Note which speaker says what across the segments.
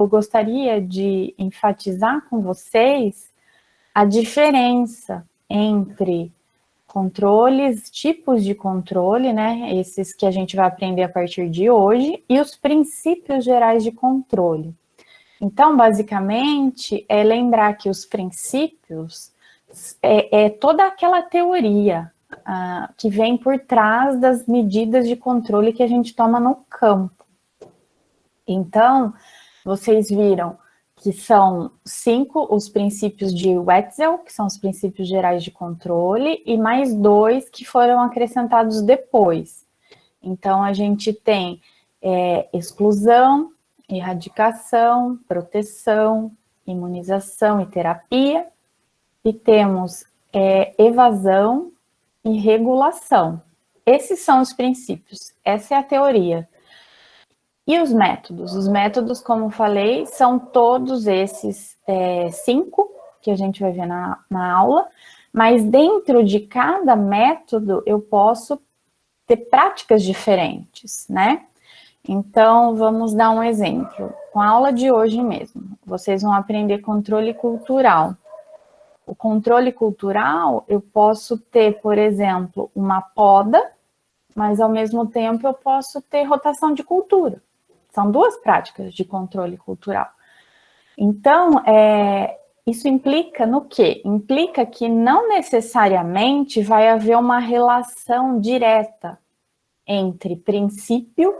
Speaker 1: eu gostaria de enfatizar com vocês a diferença entre controles, tipos de controle, né? Esses que a gente vai aprender a partir de hoje, e os princípios gerais de controle. Então, basicamente, é lembrar que os princípios é toda aquela teoria que vem por trás das medidas de controle que a gente toma no campo. Então, vocês viram que são 5 os princípios de Wetzel, que são os princípios gerais de controle, e mais 2 que foram acrescentados depois. Então, a gente tem exclusão, erradicação, proteção, imunização e terapia, e temos evasão e regulação. Esses são os princípios, essa é a teoria. E os métodos? Os métodos, como falei, são todos esses 5 que a gente vai ver na aula, mas dentro de cada método eu posso ter práticas diferentes, né? Então, vamos dar um exemplo. Com a aula de hoje mesmo, vocês vão aprender controle cultural. O controle cultural, eu posso ter, por exemplo, uma poda, mas ao mesmo tempo eu posso ter rotação de cultura. São 2 práticas de controle cultural. Então, isso implica no quê? Implica que não necessariamente vai haver uma relação direta entre princípio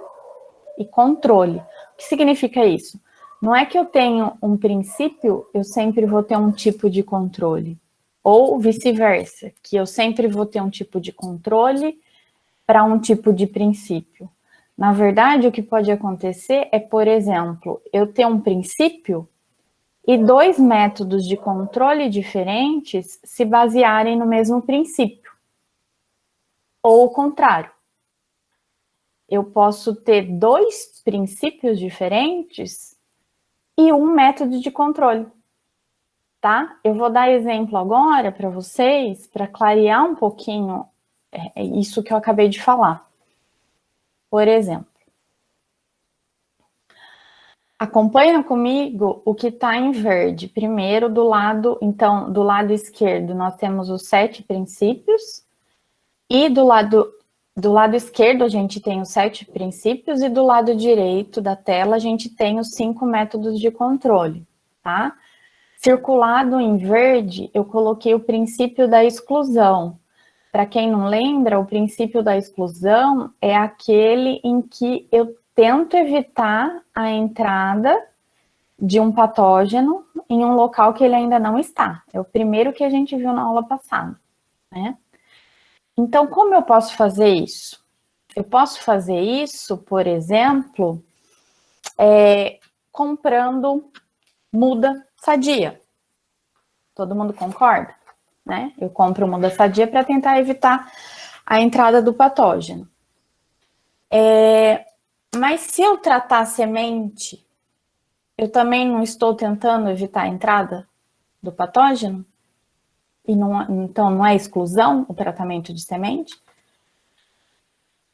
Speaker 1: e controle. O que significa isso? Não é que eu tenho um princípio, eu sempre vou ter um tipo de controle. Ou vice-versa, que eu sempre vou ter um tipo de controle para um tipo de princípio. Na verdade, o que pode acontecer é, por exemplo, eu ter um princípio e 2 métodos de controle diferentes se basearem no mesmo princípio. Ou o contrário. Eu posso ter 2 princípios diferentes e um método de controle, tá? Eu vou dar exemplo agora para vocês, para clarear um pouquinho isso que eu acabei de falar. Por exemplo, acompanha comigo o que está em verde. Primeiro, do lado esquerdo, nós temos os 7 princípios, e do lado esquerdo a gente tem os 7 princípios, e do lado direito da tela a gente tem os 5 métodos de controle, tá? Circulado em verde, eu coloquei o princípio da exclusão. Para quem não lembra, o princípio da exclusão é aquele em que eu tento evitar a entrada de um patógeno em um local que ele ainda não está. É o primeiro que a gente viu na aula passada, né? Então, como eu posso fazer isso? Eu posso fazer isso, por exemplo, comprando muda sadia. Todo mundo concorda? Né? Eu compro muda sadia para tentar evitar a entrada do patógeno. Mas se eu tratar a semente, eu também não estou tentando evitar a entrada do patógeno? E então não é exclusão o tratamento de semente?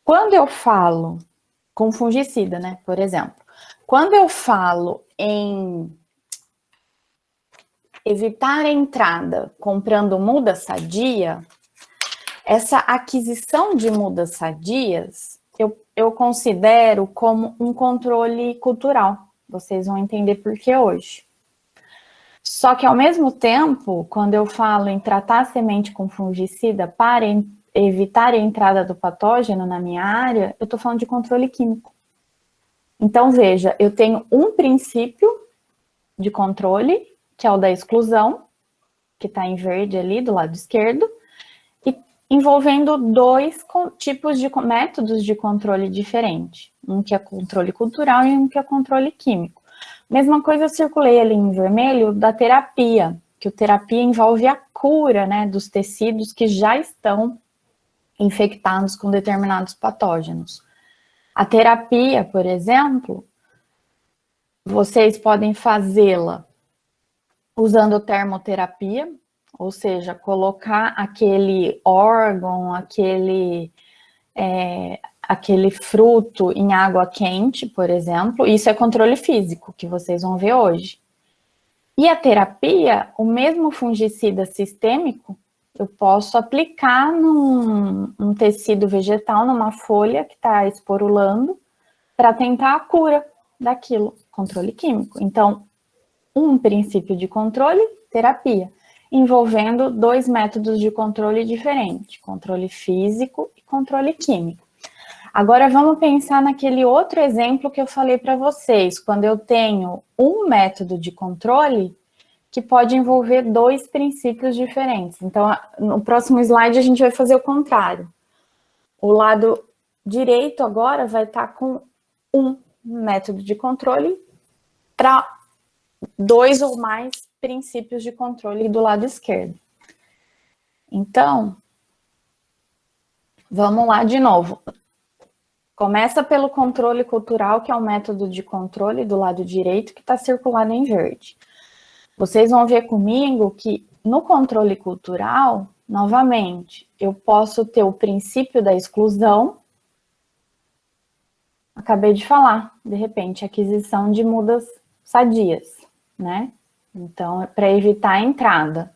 Speaker 1: Quando eu falo com fungicida, né, por exemplo, quando eu falo em evitar a entrada comprando muda sadia, essa aquisição de mudas sadias eu considero como um controle cultural. Vocês vão entender por que hoje. Só que, ao mesmo tempo, quando eu falo em tratar a semente com fungicida para evitar a entrada do patógeno na minha área, eu estou falando de controle químico. Então, veja, eu tenho um princípio de controle, que é o da exclusão, que está em verde ali do lado esquerdo, e envolvendo 2 tipos de métodos de controle diferente. Um que é controle cultural e um que é controle químico. Mesma coisa eu circulei ali em vermelho da terapia, que a terapia envolve a cura, né, dos tecidos que já estão infectados com determinados patógenos. A terapia, por exemplo, vocês podem fazê-la usando termoterapia, ou seja, colocar aquele órgão, aquele fruto em água quente, por exemplo, isso é controle físico, que vocês vão ver hoje. E a terapia, o mesmo fungicida sistêmico, eu posso aplicar num tecido vegetal, numa folha que está esporulando, para tentar a cura daquilo, controle químico. Então, um princípio de controle, terapia, envolvendo 2 métodos de controle diferentes, controle físico e controle químico. Agora vamos pensar naquele outro exemplo que eu falei para vocês, quando eu tenho um método de controle que pode envolver 2 princípios diferentes. Então, no próximo slide a gente vai fazer o contrário. O lado direito agora vai estar com um método de controle para 2 ou mais princípios de controle do lado esquerdo. Então, vamos lá de novo. Começa pelo controle cultural, que é o método de controle do lado direito, que está circulado em verde. Vocês vão ver comigo que no controle cultural, novamente, eu posso ter o princípio da exclusão. Acabei de falar, de repente, aquisição de mudas sadias, né? Então, é para evitar a entrada.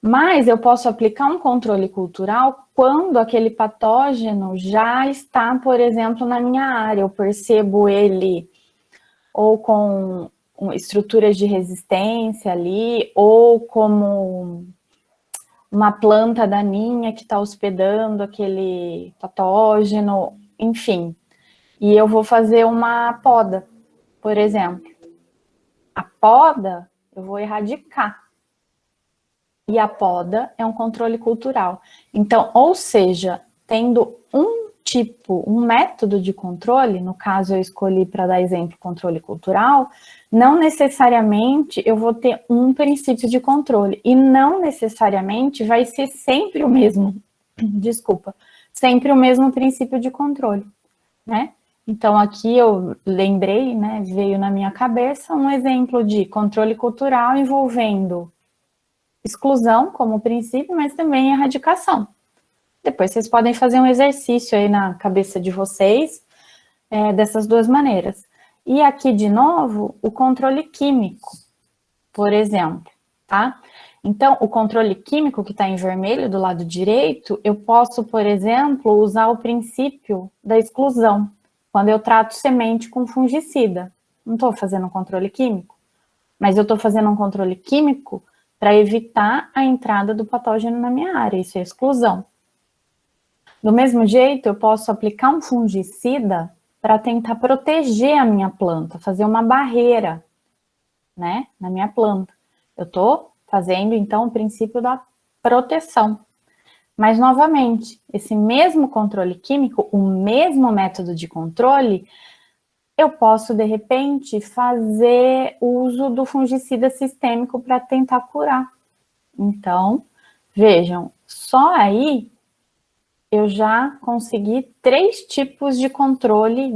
Speaker 1: Mas eu posso aplicar um controle cultural quando aquele patógeno já está, por exemplo, na minha área. Eu percebo ele ou com estruturas de resistência ali, ou como uma planta daninha que está hospedando aquele patógeno, enfim. E eu vou fazer uma poda, por exemplo. A poda, eu vou erradicar. E a poda é um controle cultural. Então, ou seja, tendo um método de controle, no caso eu escolhi para dar exemplo controle cultural, não necessariamente eu vou ter um princípio de controle, e não necessariamente vai ser sempre o mesmo, sempre o mesmo princípio de controle, né? Então aqui eu lembrei, né, veio na minha cabeça um exemplo de controle cultural envolvendo exclusão como princípio, mas também erradicação. Depois vocês podem fazer um exercício aí na cabeça de vocês, dessas 2 maneiras. E aqui, de novo, o controle químico, por exemplo, tá? Então, o controle químico que está em vermelho do lado direito, eu posso, por exemplo, usar o princípio da exclusão, quando eu trato semente com fungicida. Não estou fazendo um controle químico, mas eu estou fazendo um controle químico para evitar a entrada do patógeno na minha área, isso é exclusão. Do mesmo jeito, eu posso aplicar um fungicida para tentar proteger a minha planta, fazer uma barreira, né, na minha planta. Eu estou fazendo, então, o princípio da proteção. Mas, novamente, esse mesmo controle químico, o mesmo método de controle, eu posso, de repente, fazer uso do fungicida sistêmico para tentar curar. Então, vejam, só aí eu já consegui 3 tipos de controle,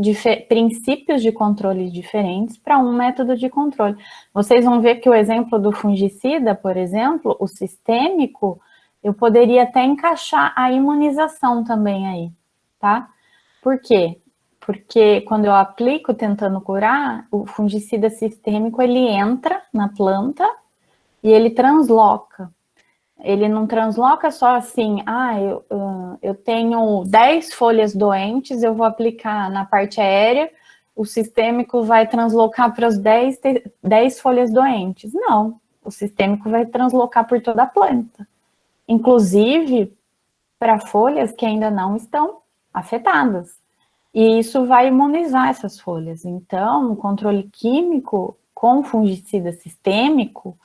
Speaker 1: princípios de controle diferentes para um método de controle. Vocês vão ver que o exemplo do fungicida, por exemplo, o sistêmico, eu poderia até encaixar a imunização também aí, tá? Por quê? Porque quando eu aplico tentando curar, o fungicida sistêmico, ele entra na planta e ele transloca. Ele não transloca só assim, eu tenho 10 folhas doentes, eu vou aplicar na parte aérea, o sistêmico vai translocar para as 10 folhas doentes. Não, o sistêmico vai translocar por toda a planta, inclusive para folhas que ainda não estão afetadas. E isso vai imunizar essas folhas. Então, o controle químico com fungicida sistêmico,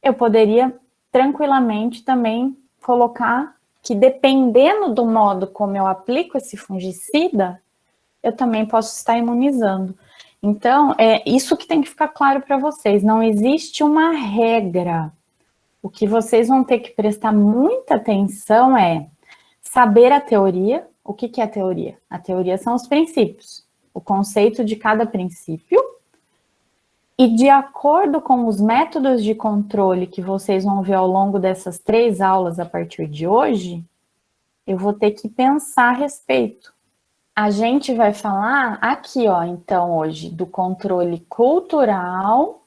Speaker 1: eu poderia tranquilamente também colocar que, dependendo do modo como eu aplico esse fungicida, eu também posso estar imunizando. Então, é isso que tem que ficar claro para vocês. Não existe uma regra. O que vocês vão ter que prestar muita atenção é saber a teoria. O que é a teoria? A teoria são os princípios, o conceito de cada princípio, e de acordo com os métodos de controle que vocês vão ver ao longo dessas 3 aulas a partir de hoje, eu vou ter que pensar a respeito. a gente vai falar aqui, ó, então, hoje, do controle cultural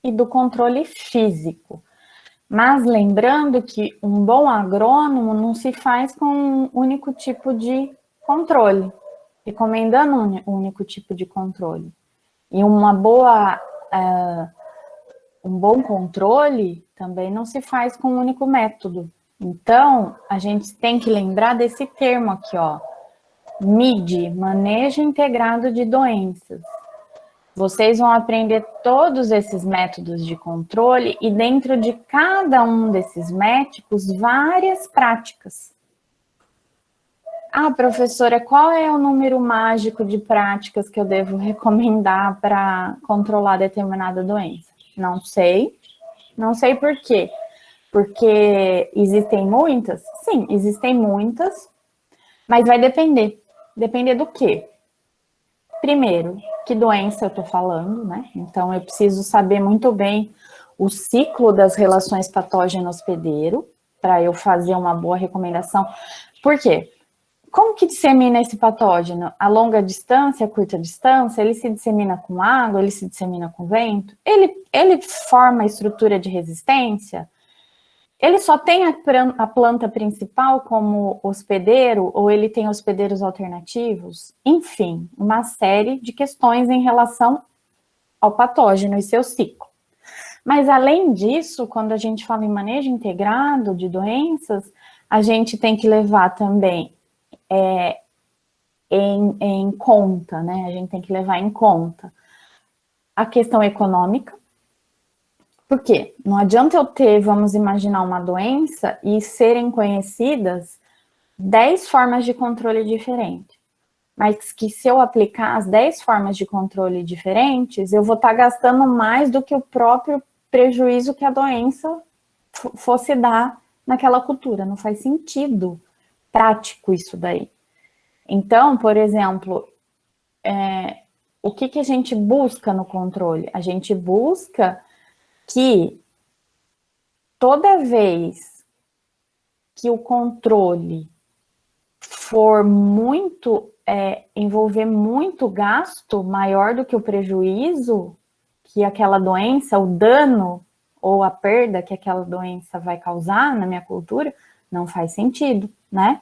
Speaker 1: e do controle físico. Mas lembrando que um bom agrônomo não se faz com um único tipo de controle, recomendando um único tipo de controle. E um bom controle também não se faz com um único método. Então, a gente tem que lembrar desse termo aqui, ó, MID, Manejo Integrado de Doenças. Vocês vão aprender todos esses métodos de controle e dentro de cada um desses métodos, várias práticas. Ah, professora, qual é o número mágico de práticas que eu devo recomendar para controlar determinada doença? Não sei. Não sei por quê. Porque existem muitas? Sim, existem muitas, mas vai depender. Depender do quê? Primeiro, que doença eu estou falando, né? Então, eu preciso saber muito bem o ciclo das relações patógeno-hospedeiro para eu fazer uma boa recomendação. Por quê? Como que dissemina esse patógeno? A longa distância, a curta distância? Ele se dissemina com água? Ele se dissemina com vento? Ele forma a estrutura de resistência? Ele só tem a planta principal como hospedeiro ou ele tem hospedeiros alternativos? Enfim, uma série de questões em relação ao patógeno e seu ciclo. Mas, além disso, quando a gente fala em manejo integrado de doenças, a gente tem que levar também em conta, né? A gente tem que levar em conta a questão econômica. Por quê? Não adianta eu ter, vamos imaginar, uma doença e serem conhecidas 10 formas de controle diferentes. Mas que se eu aplicar as 10 formas de controle diferentes, eu vou estar gastando mais do que o próprio prejuízo que a doença fosse dar naquela cultura. Não faz sentido prático isso daí. Então, por exemplo, o que a gente busca no controle? A gente busca que toda vez que o controle for muito, envolver muito gasto, maior do que o prejuízo que aquela doença, o dano ou a perda que aquela doença vai causar na minha cultura, não faz sentido, né?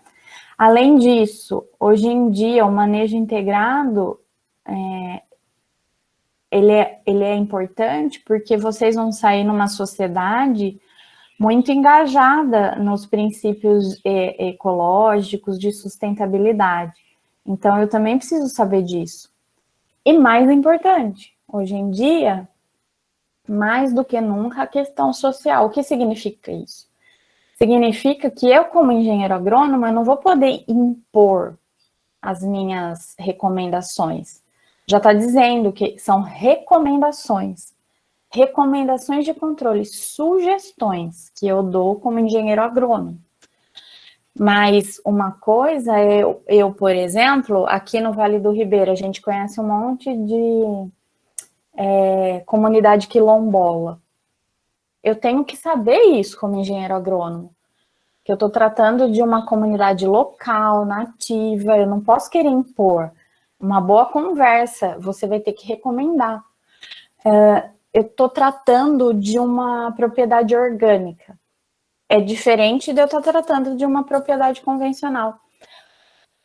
Speaker 1: Além disso, hoje em dia, o manejo integrado, ele é importante porque vocês vão sair numa sociedade muito engajada nos princípios ecológicos de sustentabilidade. Então, eu também preciso saber disso. E mais importante, hoje em dia, mais do que nunca, a questão social. O que significa isso? Significa que eu, como engenheiro agrônomo, eu não vou poder impor as minhas recomendações. Já está dizendo que são recomendações. Recomendações de controle, sugestões que eu dou como engenheiro agrônomo. Mas uma coisa é eu, por exemplo, aqui no Vale do Ribeira, a gente conhece um monte de comunidade quilombola. Eu tenho que saber isso como engenheiro agrônomo, que eu estou tratando de uma comunidade local, nativa, eu não posso querer impor. Uma boa conversa, você vai ter que recomendar. Eu estou tratando de uma propriedade orgânica. É diferente de eu estar tratando de uma propriedade convencional.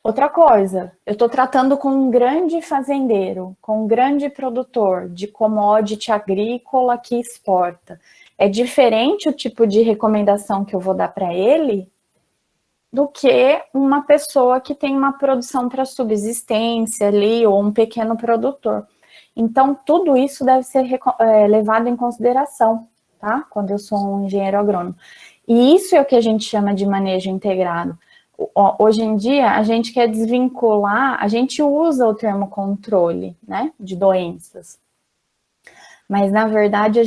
Speaker 1: Outra coisa, eu estou tratando com um grande fazendeiro, com um grande produtor de commodity agrícola que exporta. É diferente o tipo de recomendação que eu vou dar para ele do que uma pessoa que tem uma produção para subsistência ali, ou um pequeno produtor. Então, tudo isso deve ser levado em consideração, tá? Quando eu sou um engenheiro agrônomo. E isso é o que a gente chama de manejo integrado. Hoje em dia, a gente quer desvincular, a gente usa o termo controle, né, de doenças. Mas, na verdade,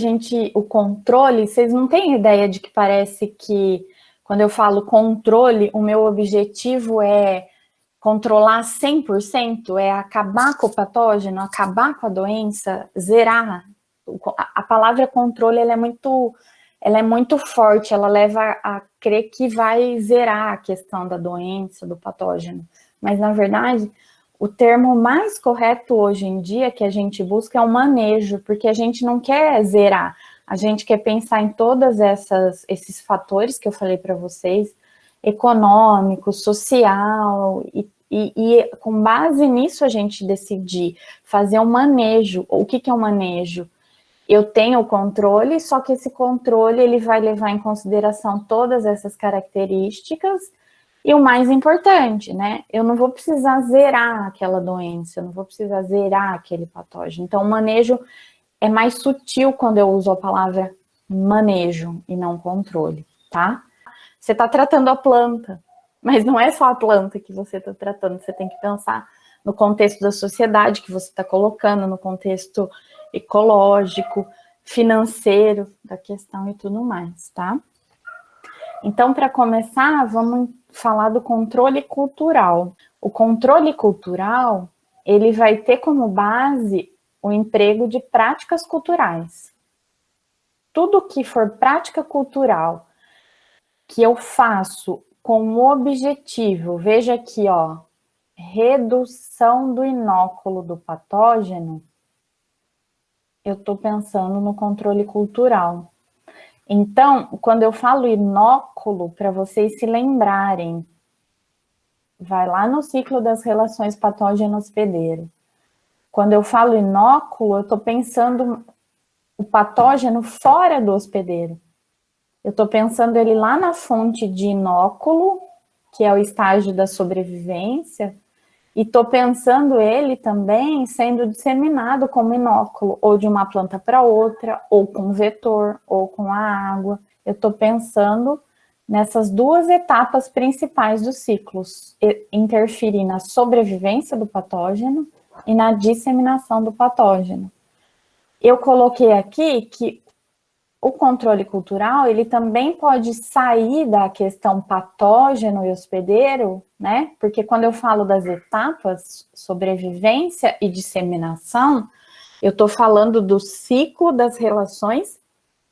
Speaker 1: o controle, vocês não têm ideia de que parece que, quando eu falo controle, o meu objetivo é controlar 100%, é acabar com o patógeno, acabar com a doença, zerar. A palavra controle, ela é muito forte, ela leva a crer que vai zerar a questão da doença, do patógeno. Mas, na verdade, O termo mais correto hoje em dia que a gente busca é o manejo, porque a gente não quer zerar, a gente quer pensar em todas esses fatores que eu falei para vocês, econômico, social, e com base nisso a gente decidir fazer um manejo. O que é um manejo? Eu tenho o controle, só que esse controle ele vai levar em consideração todas essas características. E o mais importante, né? Eu não vou precisar zerar aquela doença, eu não vou precisar zerar aquele patógeno. Então, o manejo é mais sutil quando eu uso a palavra manejo e não controle, tá? Você está tratando a planta, mas não é só a planta que você está tratando, você tem que pensar no contexto da sociedade que você está colocando, no contexto ecológico, financeiro da questão e tudo mais, tá? Então, para começar, vamos falar do controle cultural. O controle cultural, ele vai ter como base o emprego de práticas culturais. Tudo que for prática cultural que eu faço com o objetivo, veja aqui, ó, redução do inóculo do patógeno, eu estou pensando no controle cultural. Então, quando eu falo inóculo, para vocês se lembrarem, vai lá no ciclo das relações patógeno-hospedeiro. Quando eu falo inóculo, eu estou pensando o patógeno fora do hospedeiro. Eu estou pensando ele lá na fonte de inóculo, que é o estágio da sobrevivência, e estou pensando ele também sendo disseminado como inóculo, ou de uma planta para outra, ou com vetor, ou com a água. Eu estou pensando nessas duas etapas principais dos ciclos, interferir na sobrevivência do patógeno e na disseminação do patógeno. Eu coloquei aqui que o controle cultural, ele também pode sair da questão patógeno e hospedeiro, né? Porque quando eu falo das etapas, sobrevivência e disseminação, eu estou falando do ciclo das relações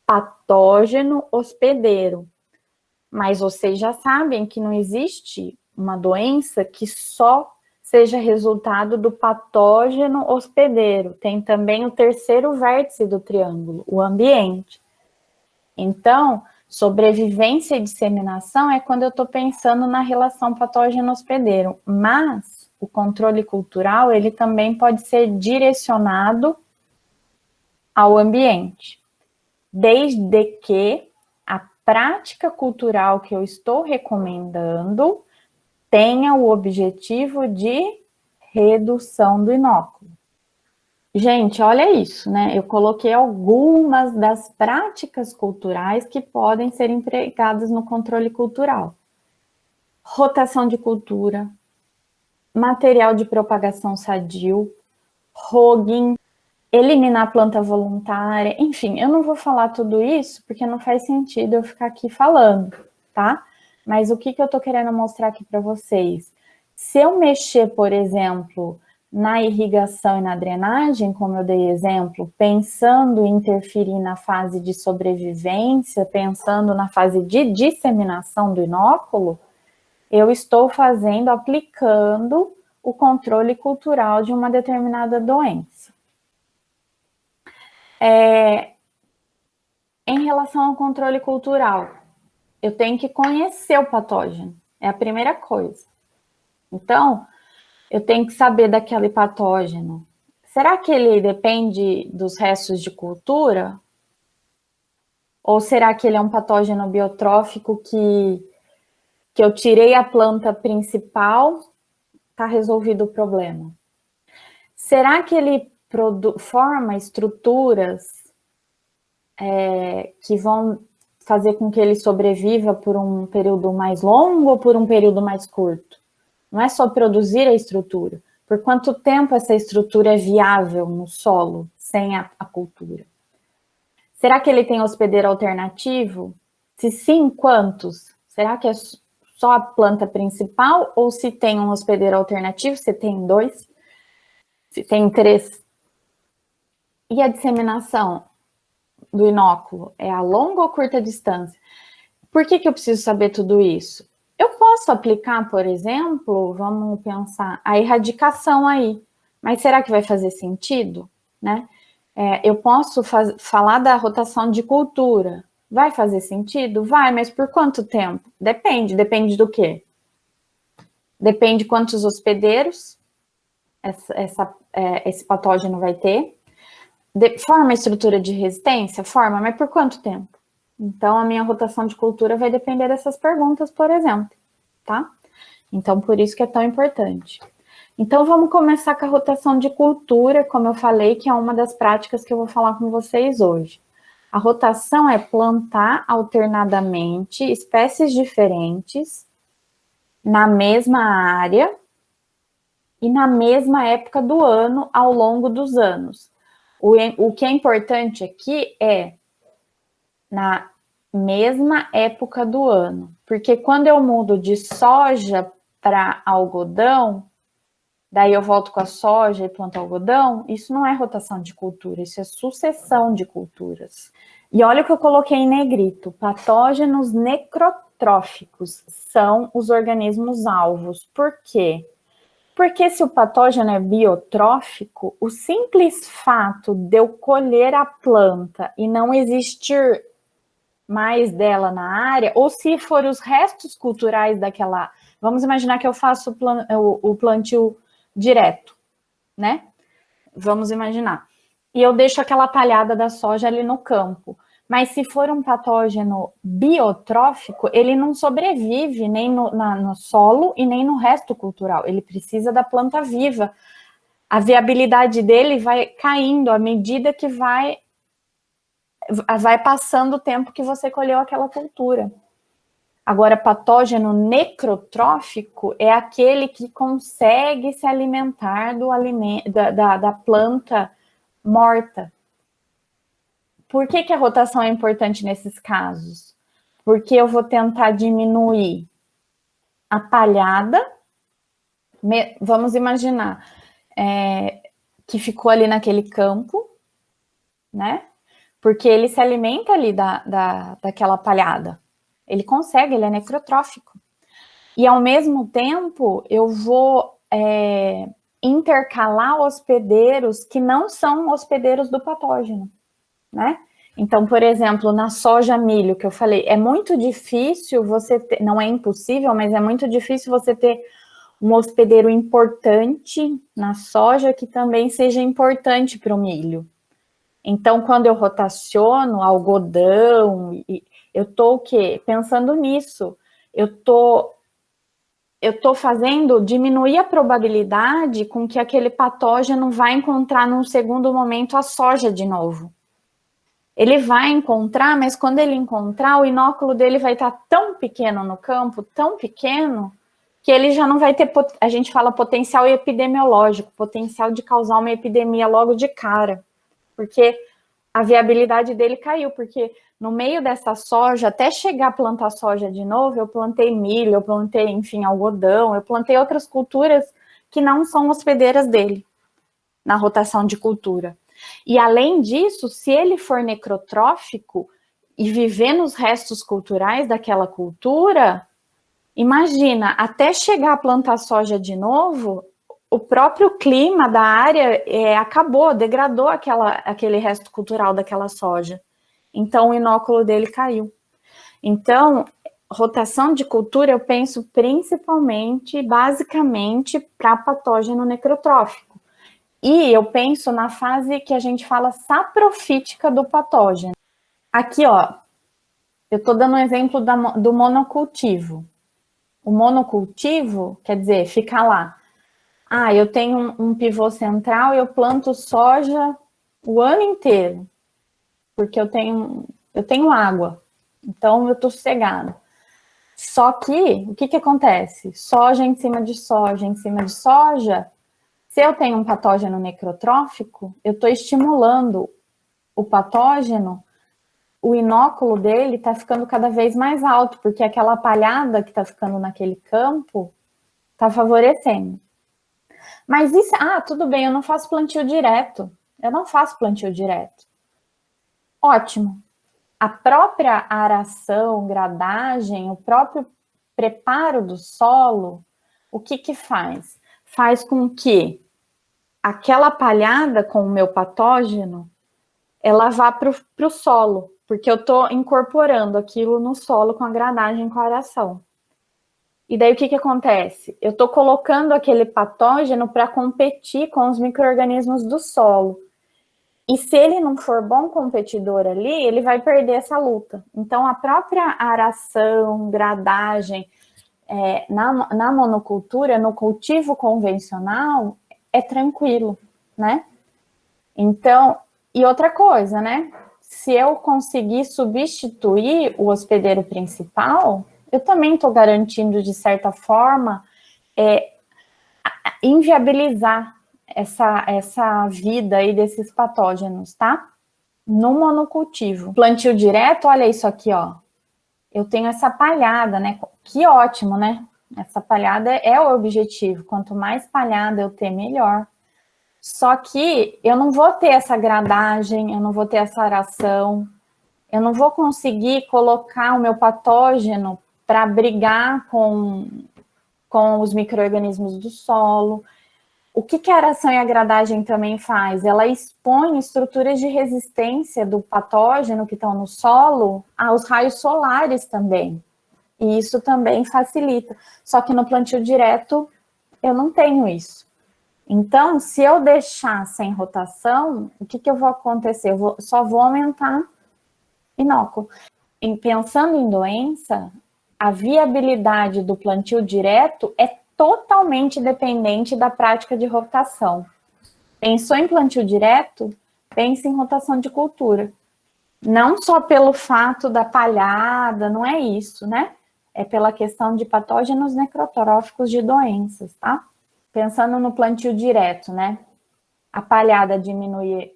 Speaker 1: patógeno-hospedeiro. Mas vocês já sabem que não existe uma doença que só seja resultado do patógeno hospedeiro. Tem também o terceiro vértice do triângulo, o ambiente. Então, sobrevivência e disseminação é quando eu estou pensando na relação patógeno-hospedeiro. Mas o controle cultural, ele também pode ser direcionado ao ambiente. Desde que a prática cultural que eu estou recomendando tenha o objetivo de redução do inóculo. Gente, olha isso, né? Eu coloquei algumas das práticas culturais que podem ser empregadas no controle cultural. Rotação de cultura, material de propagação sadio, hogging, eliminar planta voluntária, enfim, eu não vou falar tudo isso porque não faz sentido eu ficar aqui falando, tá? Mas o que eu tô querendo mostrar aqui para vocês? Se eu mexer, por exemplo, na irrigação e na drenagem, como eu dei exemplo, pensando em interferir na fase de sobrevivência, pensando na fase de disseminação do inóculo, eu estou aplicando o controle cultural de uma determinada doença. Em relação ao controle cultural, eu tenho que conhecer o patógeno, é a primeira coisa. Então, eu tenho que saber daquele patógeno. Será que ele depende dos restos de cultura? Ou será que ele é um patógeno biotrófico que eu tirei a planta principal, está resolvido o problema? Será que ele forma estruturas que vão fazer com que ele sobreviva por um período mais longo ou por um período mais curto? Não é só produzir a estrutura. Por quanto tempo essa estrutura é viável no solo, sem a cultura? Será que ele tem hospedeiro alternativo? Se sim, quantos? Será que é só a planta principal ou se tem um hospedeiro alternativo, se tem 2, se tem 3? E a disseminação do inóculo é a longa ou curta distância? Por que eu preciso saber tudo isso? Eu posso aplicar, por exemplo, vamos pensar, a erradicação aí, mas será que vai fazer sentido, né? Eu posso falar da rotação de cultura. Vai fazer sentido? Vai, mas por quanto tempo? Depende do quê? Depende quantos hospedeiros esse patógeno vai ter. Forma a estrutura de resistência? Forma, mas por quanto tempo? Então, a minha rotação de cultura vai depender dessas perguntas, por exemplo, tá? Então, por isso que é tão importante. Então, vamos começar com a rotação de cultura, como eu falei, que é uma das práticas que eu vou falar com vocês hoje. A rotação é plantar alternadamente espécies diferentes na mesma área e na mesma época do ano ao longo dos anos. O que é importante aqui é na mesma época do ano, porque quando eu mudo de soja para algodão, daí eu volto com a soja e planto algodão, isso não é rotação de cultura, isso é sucessão de culturas. E olha o que eu coloquei em negrito, patógenos necrotróficos são os organismos alvos. Por quê? Porque se o patógeno é biotrófico, o simples fato de eu colher a planta e não existir mais dela na área, ou se for os restos culturais daquela... Vamos imaginar que eu faço o plantio direto, né? Vamos imaginar. E eu deixo aquela palhada da soja ali no campo. Mas se for um patógeno biotrófico, ele não sobrevive nem no solo e nem no resto cultural. Ele precisa da planta viva. A viabilidade dele vai caindo à medida que vai passando o tempo que você colheu aquela cultura. Agora, patógeno necrotrófico é aquele que consegue se alimentar do alimento, da planta morta. Por que a rotação é importante nesses casos? Porque eu vou tentar diminuir a palhada. Vamos imaginar que ficou ali naquele campo, né? Porque ele se alimenta ali daquela palhada. Ele consegue, ele é necrotrófico. E, ao mesmo tempo, eu vou intercalar hospedeiros que não são hospedeiros do patógeno, né? Então, por exemplo, na soja milho, que eu falei, é muito difícil você ter, não é impossível, mas é muito difícil você ter um hospedeiro importante na soja que também seja importante para o milho. Então, quando eu rotaciono algodão, eu estou o quê? Pensando nisso. Eu estou fazendo diminuir a probabilidade com que aquele patógeno vai encontrar num segundo momento a soja de novo. Ele vai encontrar, mas quando ele encontrar, o inóculo dele vai estar tão pequeno no campo, tão pequeno, que ele já não vai ter, a gente fala potencial epidemiológico, potencial de causar uma epidemia logo de cara. Porque a viabilidade dele caiu, porque no meio dessa soja, até chegar a plantar soja de novo, eu plantei milho, eu plantei, enfim, algodão, eu plantei outras culturas que não são hospedeiras dele, na rotação de cultura. E, além disso, se ele for necrotrófico e viver nos restos culturais daquela cultura, imagina, até chegar a plantar soja de novo, o próprio clima da área acabou, degradou aquele resto cultural daquela soja. Então, o inóculo dele caiu. Então, rotação de cultura eu penso principalmente, basicamente, para patógeno necrotrófico. E eu penso na fase que a gente fala saprofítica do patógeno. Aqui, ó, eu estou dando um exemplo do monocultivo. O monocultivo, quer dizer, fica lá. Eu tenho um pivô central e eu planto soja o ano inteiro, porque eu tenho água, então eu estou sossegada. Só que, o que acontece? Soja em cima de soja, em cima de soja, se eu tenho um patógeno necrotrófico, eu estou estimulando o patógeno, o inóculo dele está ficando cada vez mais alto, porque aquela palhada que está ficando naquele campo está favorecendo. Mas isso, tudo bem, eu não faço plantio direto. Eu não faço plantio direto. Ótimo. A própria aração, gradagem, o próprio preparo do solo, o que faz? Faz com que aquela palhada com o meu patógeno, ela vá para o solo, porque eu estou incorporando aquilo no solo com a granagem, com a aeração. E daí o que acontece? Eu estou colocando aquele patógeno para competir com os micro-organismos do solo. E se ele não for bom competidor ali, ele vai perder essa luta. Então, a própria aração, gradagem, na monocultura, no cultivo convencional, é tranquilo, né? Então, e outra coisa, né? Se eu conseguir substituir o hospedeiro principal, eu também estou garantindo, de certa forma, inviabilizar essa vida aí desses patógenos, tá? No monocultivo. Plantio direto, olha isso aqui, ó. Eu tenho essa palhada, né? Que ótimo, né? Essa palhada é o objetivo. Quanto mais palhada eu ter, melhor. Só que eu não vou ter essa gradagem, eu não vou ter essa aração, eu não vou conseguir colocar o meu patógeno para brigar com os micro-organismos do solo. O que a aração e a gradagem também faz? Ela expõe estruturas de resistência do patógeno que estão no solo aos raios solares também. E isso também facilita. Só que no plantio direto, eu não tenho isso. Então, se eu deixar sem rotação, o que eu vou acontecer? Só vou aumentar inóculo. E pensando em doença, a viabilidade do plantio direto é totalmente dependente da prática de rotação. Pensou em plantio direto? Pense em rotação de cultura. Não só pelo fato da palhada, não é isso, né? É pela questão de patógenos necrotróficos de doenças, tá? Pensando no plantio direto, né? A palhada diminui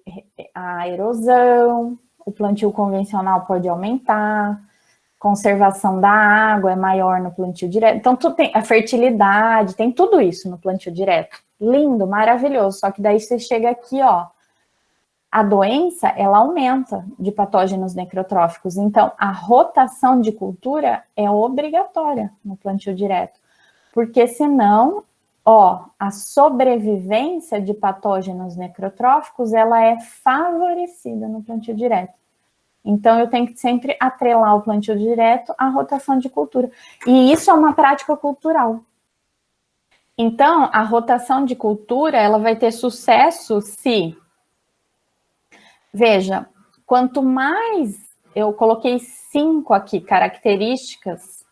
Speaker 1: a erosão, o plantio convencional pode aumentar, conservação da água é maior no plantio direto. Então, tudo tem a fertilidade, tem tudo isso no plantio direto. Lindo, maravilhoso. Só que daí você chega aqui, ó, a doença, ela aumenta de patógenos necrotróficos. Então, a rotação de cultura é obrigatória no plantio direto. Porque senão, ó, a sobrevivência de patógenos necrotróficos, ela é favorecida no plantio direto. Então, eu tenho que sempre atrelar o plantio direto à rotação de cultura. E isso é uma prática cultural. Então, a rotação de cultura, ela vai ter sucesso se... Veja, quanto mais... Eu coloquei 5 aqui, características.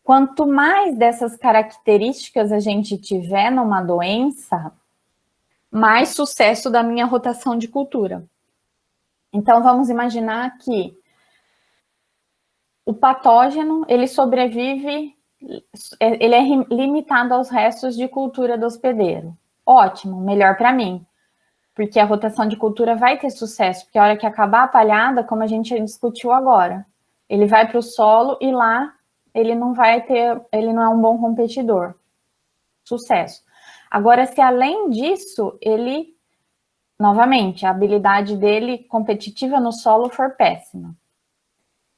Speaker 1: Quanto mais dessas características a gente tiver numa doença, mais sucesso da minha rotação de cultura. Então, vamos imaginar que o patógeno, ele sobrevive, ele é limitado aos restos de cultura do hospedeiro. Ótimo, melhor para mim, porque a rotação de cultura vai ter sucesso, porque a hora que acabar a palhada, como a gente discutiu agora, ele vai para o solo e lá ele não vai ter, ele não é um bom competidor. Sucesso. Agora, se além disso, ele, novamente, a habilidade dele competitiva no solo for péssima.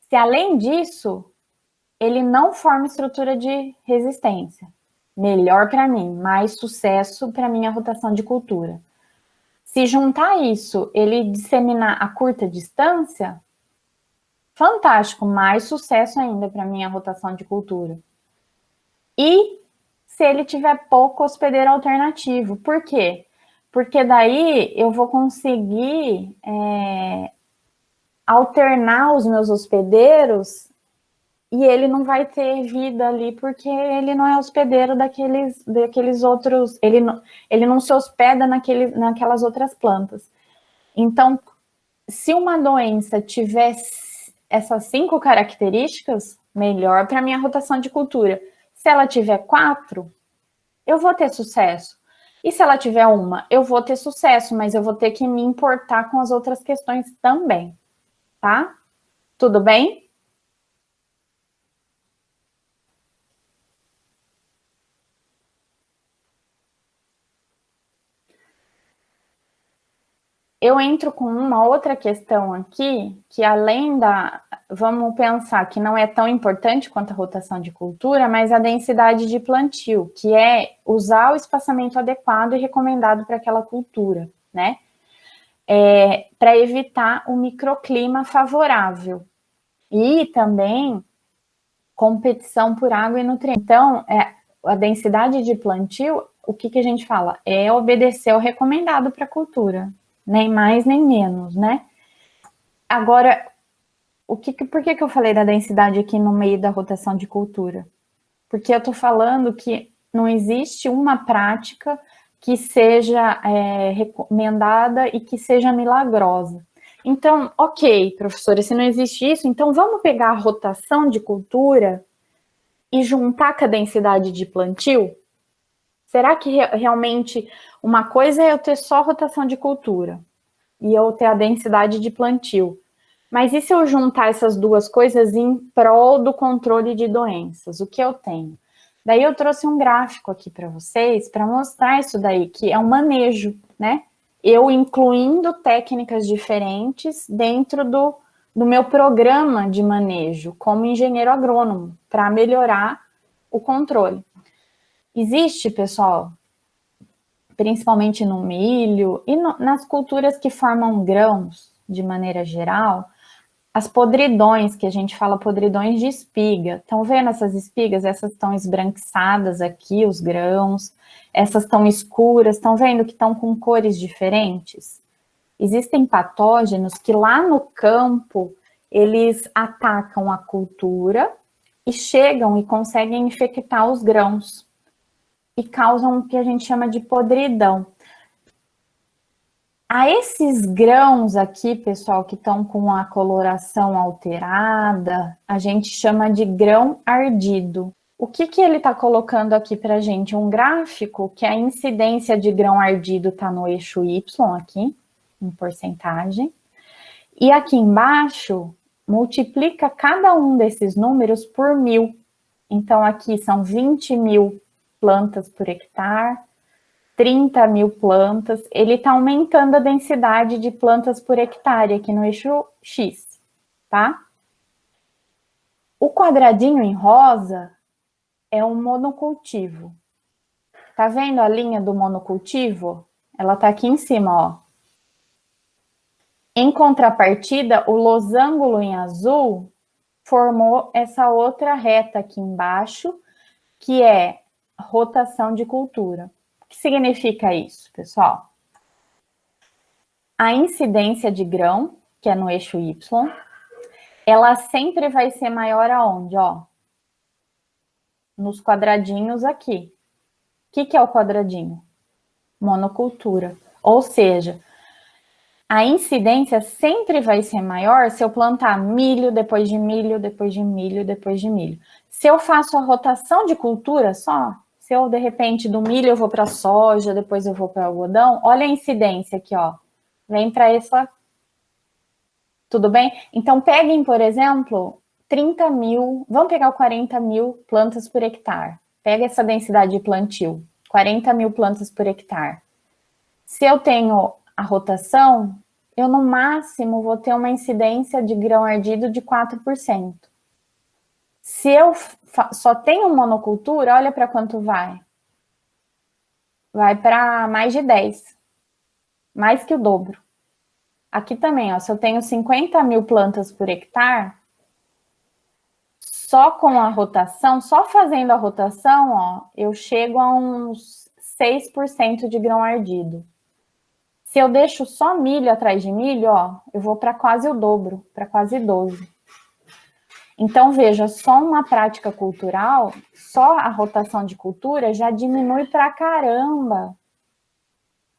Speaker 1: Se além disso, ele não forma estrutura de resistência, melhor para mim, mais sucesso para minha rotação de cultura. Se juntar isso, ele disseminar a curta distância, fantástico, mais sucesso ainda para minha rotação de cultura. E se ele tiver pouco hospedeiro alternativo, por quê? Porque daí eu vou conseguir alternar os meus hospedeiros e ele não vai ter vida ali, porque ele não é hospedeiro daqueles outros, ele não se hospeda naquelas outras plantas. Então, se uma doença tiver essas 5 características, melhor para a minha rotação de cultura. Se ela tiver 4, eu vou ter sucesso. E se ela tiver uma, eu vou ter sucesso, mas eu vou ter que me importar com as outras questões também, tá? Tudo bem? eu entro com uma outra questão aqui, que além da... Vamos pensar que não é tão importante quanto a rotação de cultura, mas a densidade de plantio, que é usar o espaçamento adequado e recomendado para aquela cultura, né? Para evitar o microclima favorável. E também competição por água e nutrientes. Então, a densidade de plantio, o que a gente fala? É obedecer ao recomendado para a cultura. Nem mais, nem menos, né? Agora, por que eu falei da densidade aqui no meio da rotação de cultura? Porque eu estou falando que não existe uma prática que seja recomendada e que seja milagrosa. Então, ok, professora, se não existe isso, então vamos pegar a rotação de cultura e juntar com a densidade de plantio? Será que realmente uma coisa é eu ter só rotação de cultura e eu ter a densidade de plantio? Mas e se eu juntar essas duas coisas em prol do controle de doenças? O que eu tenho? Daí eu trouxe um gráfico aqui para vocês, para mostrar isso daí, que é um manejo, né? Eu incluindo técnicas diferentes dentro do meu programa de manejo, como engenheiro agrônomo, para melhorar o controle. Existe, pessoal, principalmente no milho e nas culturas que formam grãos, de maneira geral, as podridões, que a gente fala podridões de espiga. Estão vendo essas espigas? Essas estão esbranquiçadas aqui, os grãos. Essas estão escuras. Estão vendo que estão com cores diferentes? Existem patógenos que lá no campo, eles atacam a cultura e chegam e conseguem infectar os grãos. E causam o que a gente chama de podridão. A esses grãos aqui, pessoal, que estão com a coloração alterada, a gente chama de grão ardido. O que ele está colocando aqui para a gente? Um gráfico que a incidência de grão ardido está no eixo Y aqui, em porcentagem. E aqui embaixo, multiplica cada um desses números por 1000. Então, aqui são 20.000 plantas por hectare, 30.000 plantas, ele está aumentando a densidade de plantas por hectare aqui no eixo X, tá? O quadradinho em rosa é um monocultivo. Tá vendo a linha do monocultivo? Ela tá aqui em cima, ó. Em contrapartida, o losango em azul formou essa outra reta aqui embaixo, que é rotação de cultura. O que significa isso, pessoal? A incidência de grão, que é no eixo Y, ela sempre vai ser maior aonde, ó? Nos quadradinhos aqui. O que é o quadradinho? Monocultura. Ou seja, a incidência sempre vai ser maior se eu plantar milho, depois de milho, depois de milho, depois de milho. Se eu faço a rotação de cultura só, se eu, de repente, do milho eu vou para soja, depois eu vou para algodão, olha a incidência aqui, ó. Vem para essa... Tudo bem? Então, peguem, por exemplo, 30.000, vamos pegar o 40.000 plantas por hectare. Pega essa densidade de plantio, 40.000 plantas por hectare. Se eu tenho a rotação, eu no máximo vou ter uma incidência de grão ardido de 4%. Se eu só tenho monocultura, olha para quanto vai. Vai para mais de 10. Mais que o dobro. Aqui também, ó, se eu tenho 50.000 plantas por hectare, só com a rotação, só fazendo a rotação, ó, eu chego a uns 6% de grão ardido. Se eu deixo só milho atrás de milho, ó, eu vou para quase o dobro, para quase 12. Então, veja, só uma prática cultural, só a rotação de cultura já diminui pra caramba,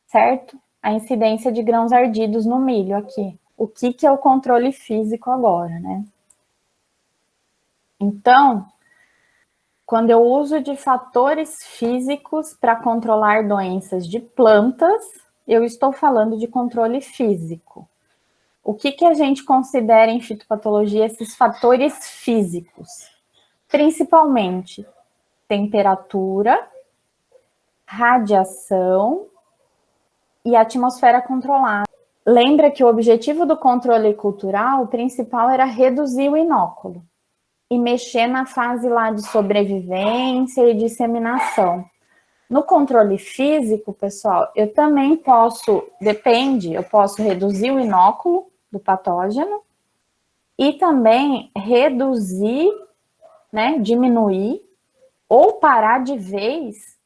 Speaker 1: certo? A incidência de grãos ardidos no milho aqui. O que é o controle físico agora, né? Então, quando eu uso de fatores físicos para controlar doenças de plantas, eu estou falando de controle físico. O que a gente considera em fitopatologia esses fatores físicos? Principalmente temperatura, radiação e atmosfera controlada. lembra que o objetivo do controle cultural, o principal era reduzir o inóculo e mexer na fase lá de sobrevivência e disseminação. No controle físico, pessoal, eu também posso, eu posso reduzir o inóculo do patógeno e também reduzir, né, diminuir ou parar de vez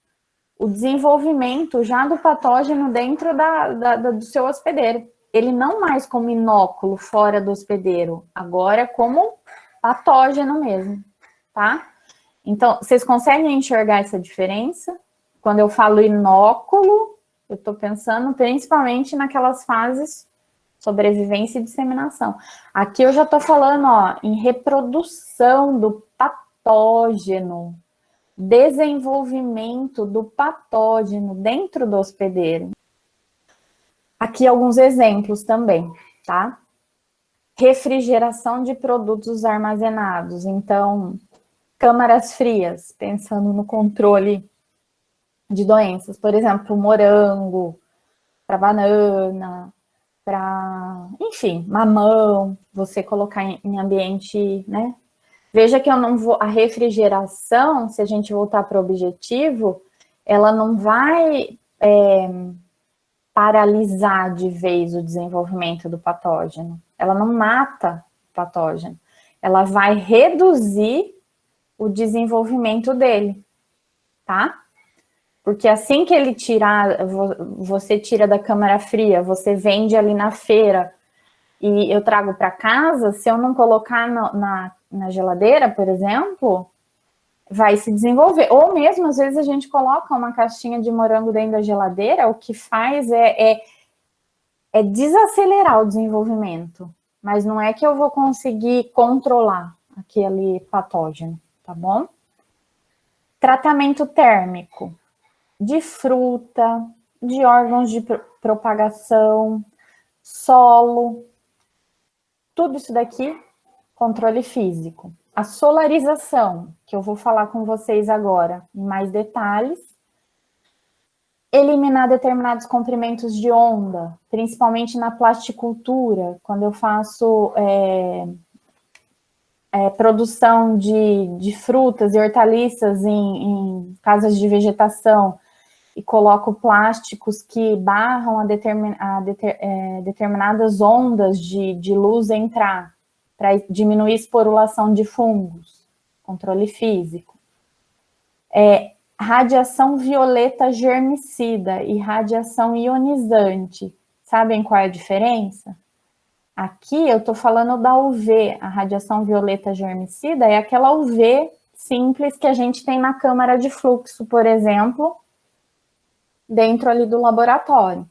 Speaker 1: o desenvolvimento já do patógeno dentro do seu hospedeiro. Ele não mais como inóculo fora do hospedeiro, agora como patógeno mesmo, tá? Então, vocês conseguem enxergar essa diferença? Quando eu falo inóculo, eu estou pensando principalmente naquelas fases sobrevivência e disseminação. Aqui eu já estou falando, ó, em reprodução do patógeno, desenvolvimento do patógeno dentro do hospedeiro. Aqui alguns exemplos também, tá? Refrigeração de produtos armazenados. Então, câmaras frias, pensando no controle de doenças. Por exemplo, morango, para banana, para, enfim, mamão, você colocar em ambiente, né? Veja que eu não vou, a refrigeração, se a gente voltar para o objetivo, ela não vai paralisar de vez o desenvolvimento do patógeno. Ela não mata o patógeno. Ela vai reduzir o desenvolvimento dele, tá? Porque assim que ele tirar, você tira da câmara fria, você vende ali na feira e eu trago para casa, se eu não colocar na geladeira, por exemplo, vai se desenvolver. Ou mesmo, às vezes, a gente coloca uma caixinha de morango dentro da geladeira, o que faz é desacelerar o desenvolvimento. Mas não é que eu vou conseguir controlar aquele patógeno, tá bom? Tratamento térmico de fruta, de órgãos de propagação, solo, tudo isso daqui, controle físico. A solarização, que eu vou falar com vocês agora em mais detalhes, eliminar determinados comprimentos de onda, principalmente na plasticultura, quando eu faço produção de frutas e hortaliças em casas de vegetação, e coloco plásticos que barram determinadas ondas de luz entrar, para diminuir a esporulação de fungos, controle físico. Radiação violeta germicida e radiação ionizante. Sabem qual é a diferença? Aqui eu estou falando da UV, a radiação violeta germicida é aquela UV simples que a gente tem na câmara de fluxo, por exemplo, dentro ali do laboratório,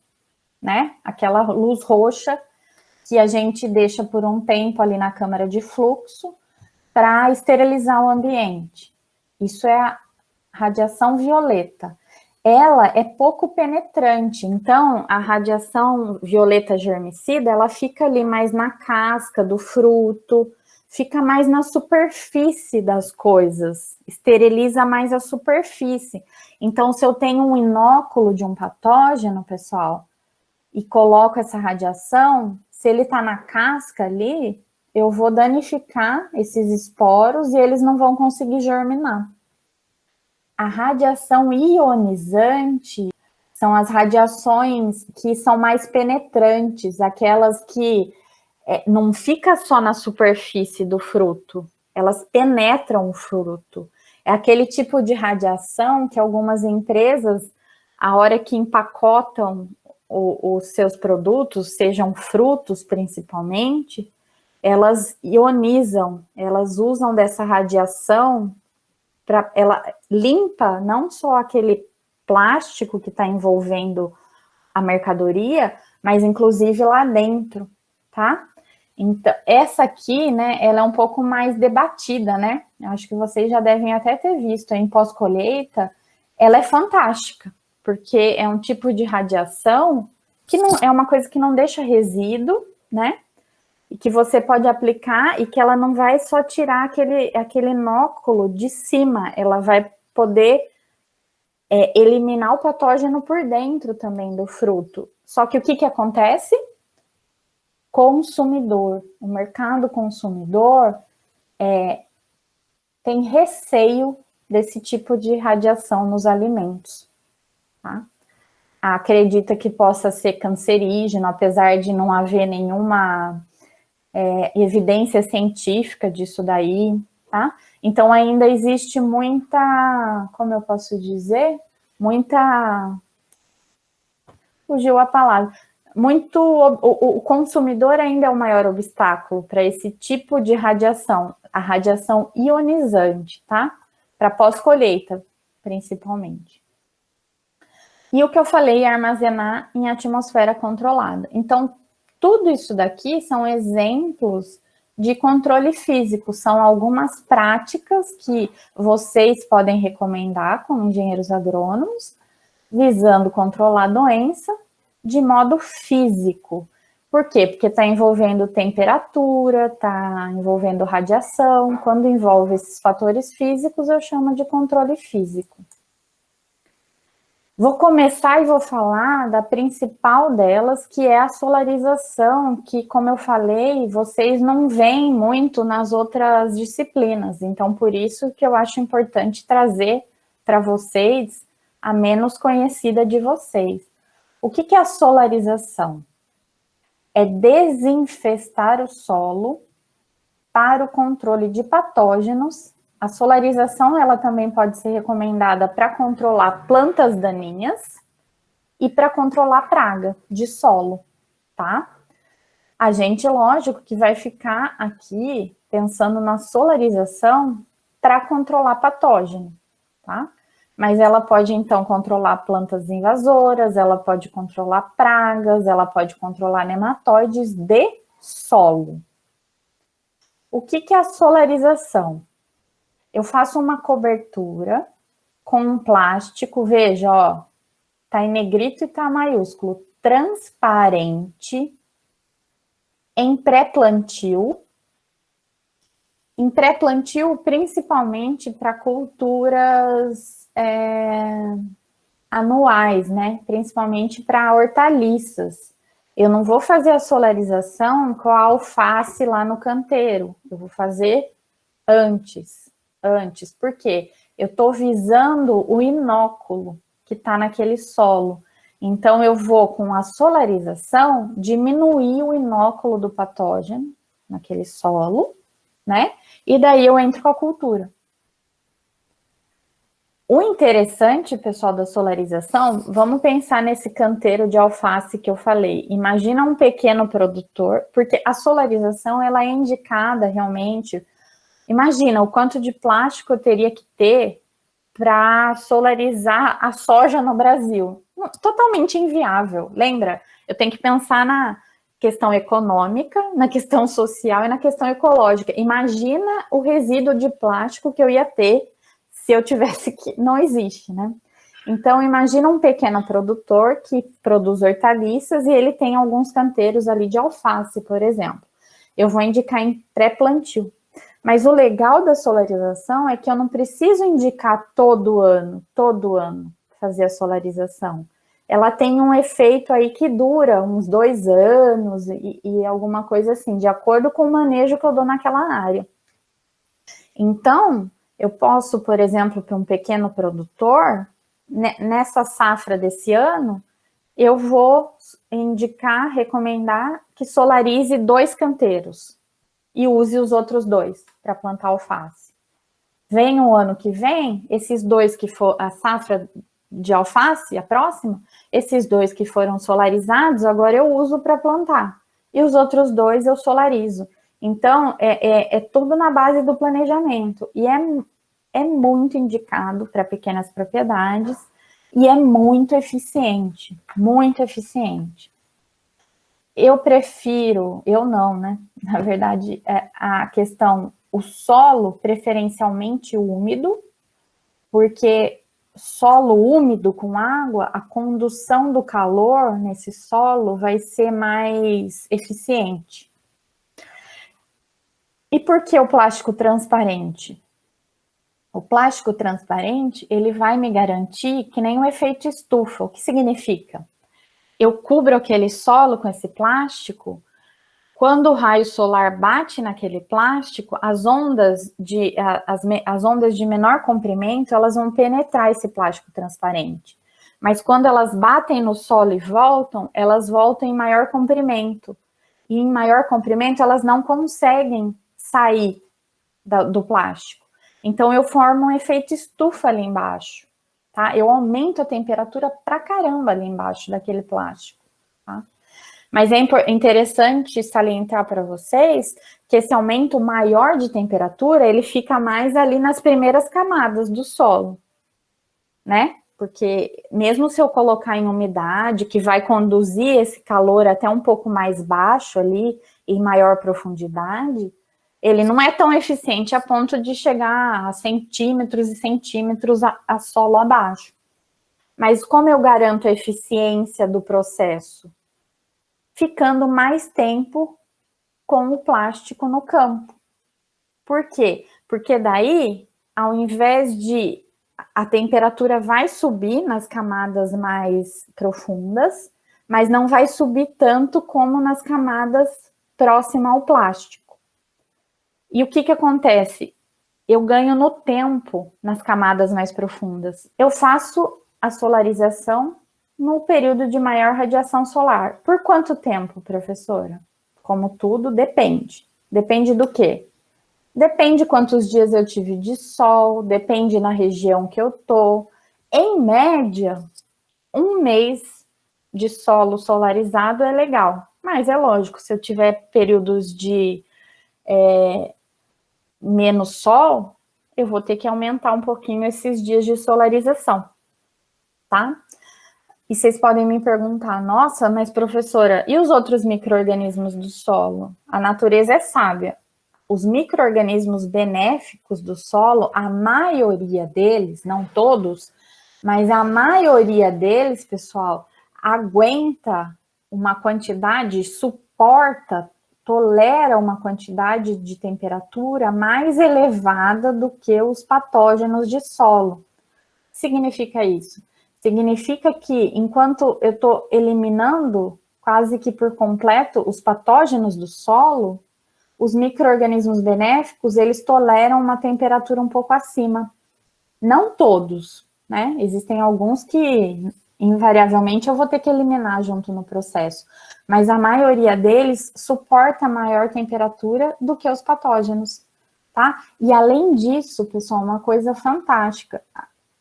Speaker 1: né? Aquela luz roxa que a gente deixa por um tempo ali na câmara de fluxo para esterilizar o ambiente. Isso é a radiação violeta. Ela é pouco penetrante, então a radiação violeta germicida, ela fica ali mais na casca do fruto, fica mais na superfície das coisas, esteriliza mais a superfície. Então, se eu tenho um inóculo de um patógeno, pessoal, e coloco essa radiação, se ele está na casca ali, eu vou danificar esses esporos e eles não vão conseguir germinar. A radiação ionizante são as radiações que são mais penetrantes, aquelas que não fica só na superfície do fruto, elas penetram o fruto. É aquele tipo de radiação que algumas empresas, a hora que empacotam os seus produtos, sejam frutos principalmente, elas ionizam, elas usam dessa radiação para ela limpa não só aquele plástico que está envolvendo a mercadoria, mas inclusive lá dentro, tá? Então, essa aqui, né, ela é um pouco mais debatida, né? Eu acho que vocês já devem até ter visto em pós-colheita, ela é fantástica, porque é um tipo de radiação que não é uma coisa que não deixa resíduo, né? E que você pode aplicar e que ela não vai só tirar aquele inóculo de cima, ela vai poder eliminar o patógeno por dentro também do fruto. Só que o que acontece? consumidor. O mercado consumidor tem receio desse tipo de radiação nos alimentos, tá? Acredita que possa ser cancerígeno, apesar de não haver nenhuma evidência científica disso daí, tá? Então ainda existe muita, como eu posso dizer, fugiu a palavra, o consumidor ainda é o maior obstáculo para esse tipo de radiação, a radiação ionizante, tá? Para pós-colheita, principalmente. E o que eu falei é armazenar em atmosfera controlada. Então, tudo isso daqui são exemplos de controle físico, são algumas práticas que vocês podem recomendar como engenheiros agrônomos, visando controlar a doença de modo físico. Por quê? Porque está envolvendo temperatura, está envolvendo radiação. Quando envolve esses fatores físicos, eu chamo de controle físico. Vou começar e vou falar da principal delas, que é a solarização, que, como eu falei, vocês não veem muito nas outras disciplinas. Então, por isso que eu acho importante trazer para vocês a menos conhecida de vocês. O que é a solarização? É desinfestar o solo para o controle de patógenos. A solarização, ela também pode ser recomendada para controlar plantas daninhas e para controlar praga de solo, tá? A gente, lógico, que vai ficar aqui pensando na solarização para controlar patógeno, tá? Mas ela pode, então, controlar plantas invasoras, ela pode controlar pragas, ela pode controlar nematóides de solo. O que é a solarização? Eu faço uma cobertura com um plástico, veja, ó, tá em negrito e tá maiúsculo, transparente, em pré-plantio. Em pré-plantio, principalmente para culturas anuais, né? Principalmente para hortaliças. Eu não vou fazer a solarização com a alface lá no canteiro. Eu vou fazer antes. Por quê? Eu estou visando o inóculo que está naquele solo. Então, eu vou, com a solarização, diminuir o inóculo do patógeno naquele solo, né? E daí eu entro com a cultura. O interessante, pessoal, da solarização, vamos pensar nesse canteiro de alface que eu falei. Imagina um pequeno produtor, porque a solarização, ela é indicada realmente. Imagina o quanto de plástico eu teria que ter para solarizar a soja no Brasil. Totalmente inviável. Lembra? Eu tenho que pensar na questão econômica, na questão social e na questão ecológica. Imagina o resíduo de plástico que eu ia ter se eu tivesse que... Não existe, né? Então, imagina um pequeno produtor que produz hortaliças e ele tem alguns canteiros ali de alface, por exemplo. Eu vou indicar em pré-plantio. Mas o legal da solarização é que eu não preciso indicar todo ano, fazer a solarização. Ela tem um efeito aí que dura uns 2 anos e alguma coisa assim, de acordo com o manejo que eu dou naquela área. Então, eu posso, por exemplo, para um pequeno produtor, nessa safra desse ano, eu vou indicar, recomendar que solarize 2 canteiros e use os outros 2 para plantar alface. Vem o ano que vem, esses 2 que for a safra de alface, a próxima, esses 2 que foram solarizados, agora eu uso para plantar. E os outros 2 eu solarizo. Então, é tudo na base do planejamento. E é muito indicado para pequenas propriedades e é muito eficiente, muito eficiente. Eu prefiro, eu não, né? Na verdade, a questão, o solo preferencialmente úmido, porque solo úmido com água, a condução do calor nesse solo vai ser mais eficiente. E por que o plástico transparente? O plástico transparente, ele vai me garantir que nem um efeito estufa. O que significa? Eu cubro aquele solo com esse plástico Quando o raio solar bate naquele plástico, as ondas de menor comprimento, elas vão penetrar esse plástico transparente. Mas quando elas batem no solo e voltam, elas voltam em maior comprimento. E em maior comprimento, elas não conseguem sair do plástico. Então, eu formo um efeito estufa ali embaixo, tá? Eu aumento a temperatura pra caramba ali embaixo daquele plástico, tá? Mas é interessante salientar para vocês que esse aumento maior de temperatura, ele fica mais ali nas primeiras camadas do solo, né? Porque mesmo se eu colocar em umidade, que vai conduzir esse calor até um pouco mais baixo ali, em maior profundidade, ele não é tão eficiente a ponto de chegar a centímetros e centímetros a solo abaixo. Mas como eu garanto a eficiência do processo? Ficando mais tempo com o plástico no campo. Por quê? Porque daí, ao invés de a temperatura vai subir nas camadas mais profundas, mas não vai subir tanto como nas camadas próximas ao plástico. E o que acontece? Eu ganho no tempo nas camadas mais profundas. Eu faço a solarização no período de maior radiação solar. Por quanto tempo, professora? Como tudo, depende. Depende do quê? Depende quantos dias eu tive de sol, depende na região que eu tô. Em média, 1 mês de solo solarizado é legal. Mas é lógico, se eu tiver períodos de menos sol, eu vou ter que aumentar um pouquinho esses dias de solarização, tá? E vocês podem me perguntar, nossa, mas professora, e os outros micro-organismos do solo? A natureza é sábia. Os micro-organismos benéficos do solo, a maioria deles, não todos, mas a maioria deles, pessoal, aguenta uma quantidade, suporta, tolera uma quantidade de temperatura mais elevada do que os patógenos de solo. O que significa isso? Significa que, enquanto eu estou eliminando quase que por completo os patógenos do solo, os micro-organismos benéficos, eles toleram uma temperatura um pouco acima. Não todos, né? Existem alguns que, invariavelmente, eu vou ter que eliminar junto no processo. Mas a maioria deles suporta maior temperatura do que os patógenos, tá? E além disso, pessoal, uma coisa fantástica,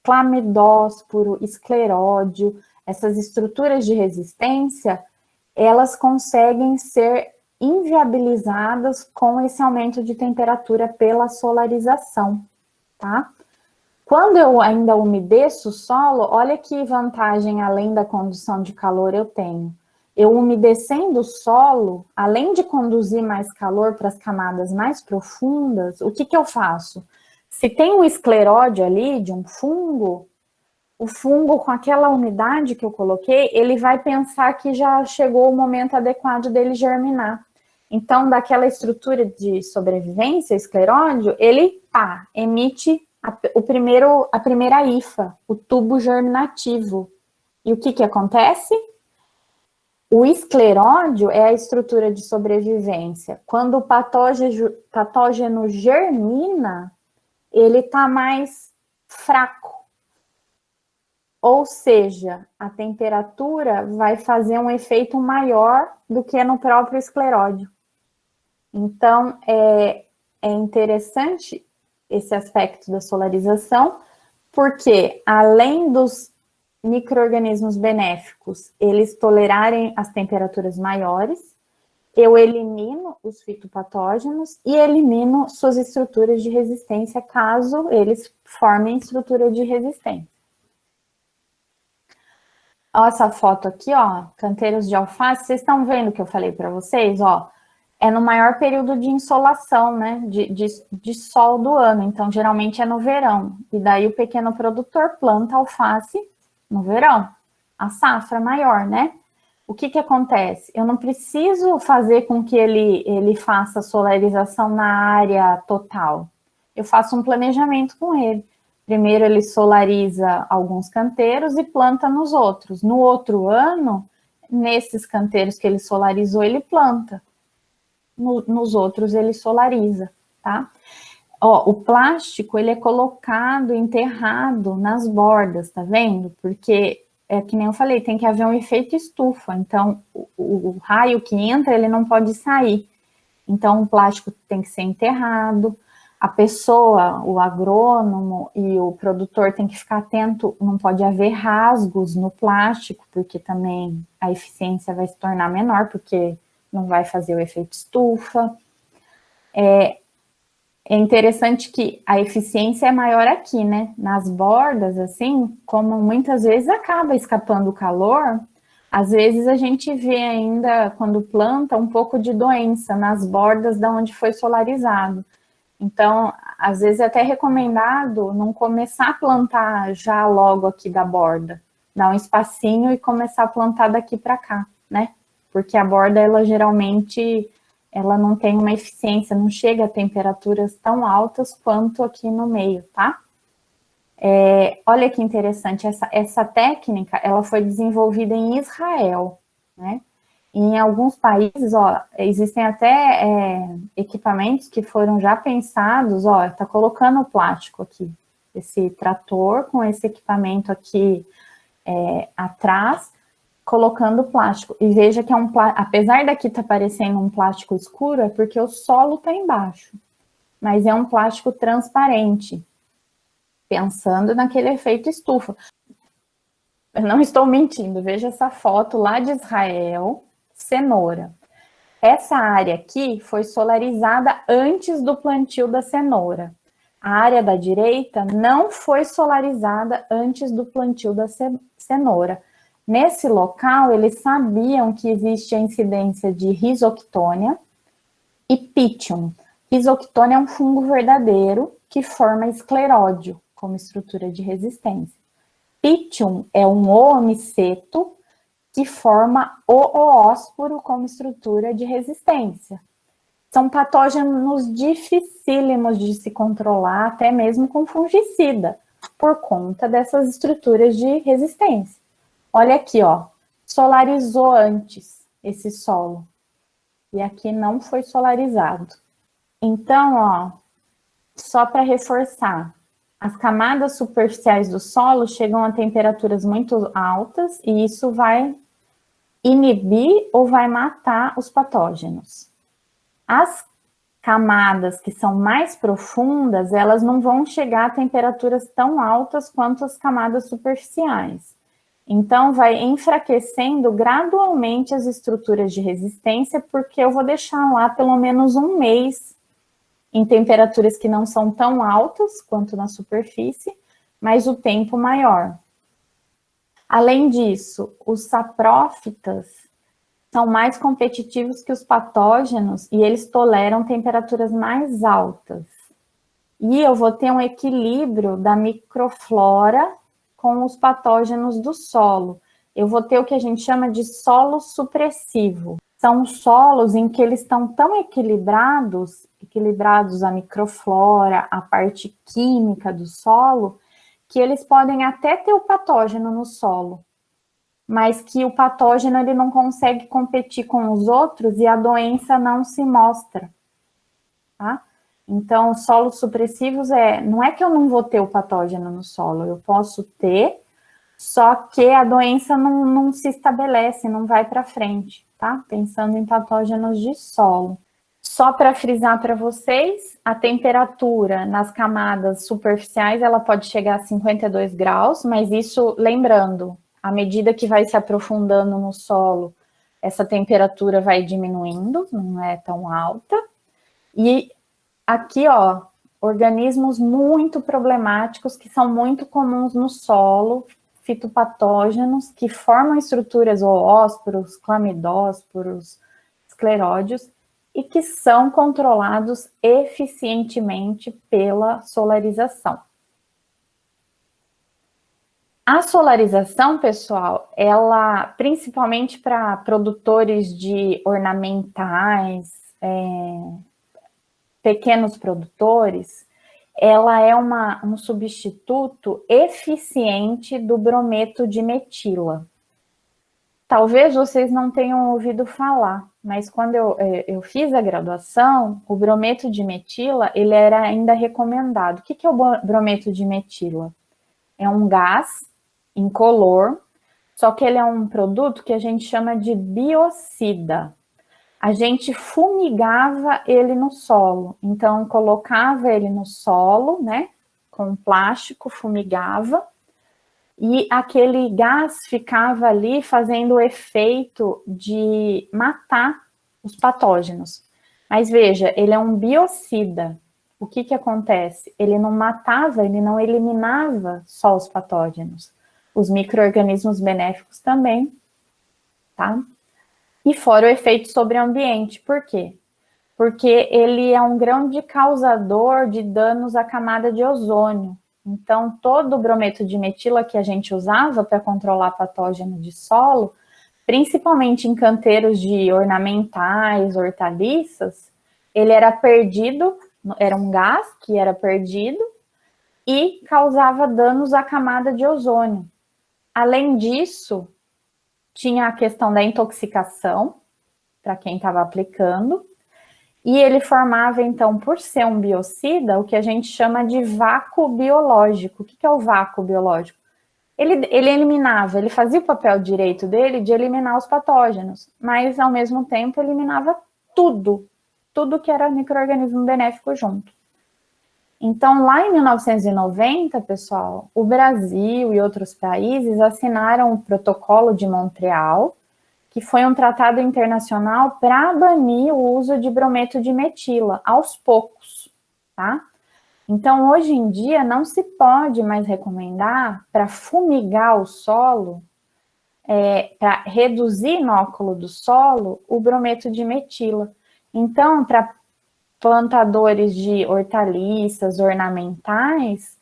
Speaker 1: clamidósporo, escleródio, essas estruturas de resistência, elas conseguem ser inviabilizadas com esse aumento de temperatura pela solarização, tá? Quando eu ainda umedeço o solo, olha que vantagem além da condução de calor eu tenho. Eu umedecendo o solo, além de conduzir mais calor para as camadas mais profundas, o que eu faço? Se tem um escleródio ali de um fungo, o fungo, com aquela umidade que eu coloquei, ele vai pensar que já chegou o momento adequado dele germinar. Então, daquela estrutura de sobrevivência, escleródio, ele emite a primeira hifa, o tubo germinativo. E o que acontece? O escleródio é a estrutura de sobrevivência. Quando o patógeno germina, ele está mais fraco. Ou seja, a temperatura vai fazer um efeito maior do que no próprio escleródio. Então, é interessante esse aspecto da solarização, porque além dos micro-organismos benéficos, eles tolerarem as temperaturas maiores, eu elimino os fitopatógenos e elimino suas estruturas de resistência, caso eles formem estrutura de resistência. Olha essa foto aqui, ó, canteiros de alface, vocês estão vendo o que eu falei para vocês, ó? É no maior período de insolação, né, de sol do ano, então geralmente é no verão, e daí o pequeno produtor planta alface no verão, a safra maior, né? O que acontece? Eu não preciso fazer com que ele faça solarização na área total, eu faço um planejamento com ele. Primeiro ele solariza alguns canteiros e planta nos outros. No outro ano, nesses canteiros que ele solarizou, ele planta. nos outros ele solariza, tá? Ó, o plástico, ele é colocado, enterrado nas bordas, tá vendo? Porque, é que nem eu falei, tem que haver um efeito estufa. Então, o raio que entra, ele não pode sair. Então, o plástico tem que ser enterrado. A pessoa, o agrônomo e o produtor tem que ficar atento, não pode haver rasgos no plástico, porque também a eficiência vai se tornar menor, porque não vai fazer o efeito estufa. É interessante que a eficiência é maior aqui, né? Nas bordas, assim, como muitas vezes acaba escapando o calor, às vezes a gente vê ainda, quando planta, um pouco de doença nas bordas da onde foi solarizado. Então, às vezes é até recomendado não começar a plantar já logo aqui da borda. Dar um espacinho e começar a plantar daqui para cá, né? Porque a borda, ela geralmente ela não tem uma eficiência, não chega a temperaturas tão altas quanto aqui no meio, tá? Olha que interessante, essa técnica, ela foi desenvolvida em Israel, né? E em alguns países, ó, existem até equipamentos que foram já pensados, ó, tá colocando o plástico aqui, esse trator com esse equipamento aqui atrás, colocando plástico. E veja que é um plástico, apesar daqui tá parecendo um plástico escuro, é porque o solo tá embaixo. Mas é um plástico transparente, pensando naquele efeito estufa. Eu não estou mentindo, veja essa foto lá de Israel, cenoura. Essa área aqui foi solarizada antes do plantio da cenoura. A área da direita não foi solarizada antes do plantio da cenoura. Nesse local, eles sabiam que existe a incidência de Rhizoctônia e Pythium. Rhizoctônia é um fungo verdadeiro que forma escleródio como estrutura de resistência. Pythium é um oomiceto que forma o oósporo como estrutura de resistência. São patógenos dificílimos de se controlar, até mesmo com fungicida, por conta dessas estruturas de resistência. Olha aqui, ó, solarizou antes esse solo, e aqui não foi solarizado. Então, ó, só para reforçar, as camadas superficiais do solo chegam a temperaturas muito altas, e isso vai inibir ou vai matar os patógenos. As camadas que são mais profundas, elas não vão chegar a temperaturas tão altas quanto as camadas superficiais. Então, vai enfraquecendo gradualmente as estruturas de resistência, porque eu vou deixar lá pelo menos um mês em temperaturas que não são tão altas quanto na superfície, mas o tempo maior. Além disso, os saprófitas são mais competitivos que os patógenos e eles toleram temperaturas mais altas. E eu vou ter um equilíbrio da microflora com os patógenos do solo. Eu vou ter o que a gente chama de solo supressivo. São solos em que eles estão tão equilibrados a microflora, a parte química do solo, que eles podem até ter o patógeno no solo, mas que o patógeno ele não consegue competir com os outros e a doença não se mostra, tá? Então, solos supressivos não é que eu não vou ter o patógeno no solo, eu posso ter, só que a doença não se estabelece, não vai para frente, tá? Pensando em patógenos de solo. Só para frisar para vocês, a temperatura nas camadas superficiais, ela pode chegar a 52 graus, mas isso, lembrando, à medida que vai se aprofundando no solo, essa temperatura vai diminuindo, não é tão alta. E aqui, ó, organismos muito problemáticos que são muito comuns no solo, fitopatógenos, que formam estruturas oósporos, clamidósporos, escleródios, e que são controlados eficientemente pela solarização. A solarização, pessoal, ela, principalmente para produtores de ornamentais, pequenos produtores, ela é um substituto eficiente do brometo de metila. Talvez vocês não tenham ouvido falar, mas quando eu fiz a graduação, o brometo de metila, ele era ainda recomendado. O que é o brometo de metila? É um gás incolor, só que ele é um produto que a gente chama de biocida. A gente fumigava ele no solo, então colocava ele no solo, né, com plástico, fumigava, e aquele gás ficava ali fazendo o efeito de matar os patógenos. Mas veja, ele é um biocida. O que acontece? Ele não matava, ele não eliminava só os patógenos. Os micro-organismos benéficos também, tá? E fora o efeito sobre o ambiente. Por quê? Porque ele é um grande causador de danos à camada de ozônio. Então, todo o brometo de metila que a gente usava para controlar patógeno de solo, principalmente em canteiros de ornamentais, hortaliças, ele era perdido, era um gás que era perdido e causava danos à camada de ozônio. Além disso, tinha a questão da intoxicação, para quem estava aplicando, e ele formava, então, por ser um biocida, o que a gente chama de vácuo biológico. O que é o vácuo biológico? Ele eliminava, ele fazia o papel direito dele de eliminar os patógenos, mas, ao mesmo tempo, eliminava tudo que era micro-organismo benéfico junto. Então, lá em 1990, pessoal, o Brasil e outros países assinaram o Protocolo de Montreal, que foi um tratado internacional para banir o uso de brometo de metila, aos poucos, tá? Então, hoje em dia, não se pode mais recomendar, para fumigar o solo, para reduzir inóculo do solo, o brometo de metila. Então, para plantadores de hortaliças ornamentais,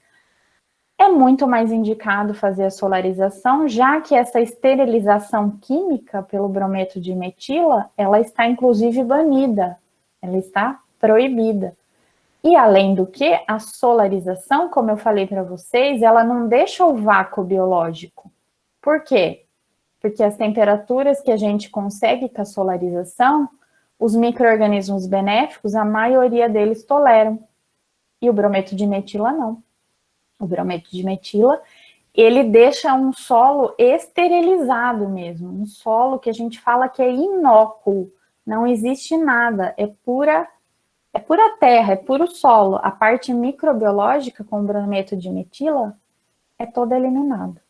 Speaker 1: é muito mais indicado fazer a solarização, já que essa esterilização química pelo brometo de metila, ela está inclusive banida, ela está proibida. E além do que, a solarização, como eu falei para vocês, ela não deixa o vácuo biológico. Por quê? Porque as temperaturas que a gente consegue com a solarização, os micro-organismos benéficos, a maioria deles toleram. E o brometo de metila não. O brometo de metila, ele deixa um solo esterilizado mesmo, um solo que a gente fala que é inócuo, não existe nada, é pura terra, é puro solo. A parte microbiológica com o brometo de metila é toda eliminada.